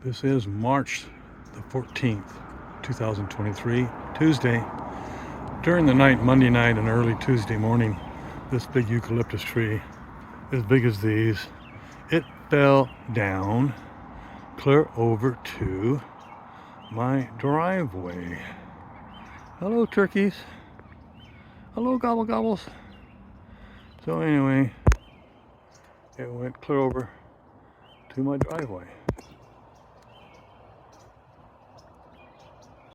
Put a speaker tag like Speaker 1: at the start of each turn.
Speaker 1: This is March the 14th, 2023, Tuesday. During the night, Monday night and early Tuesday morning, this big eucalyptus tree, as big as these, it fell down clear over to my driveway. Hello, turkeys. Hello, gobble gobbles. So anyway, it went clear over to my driveway.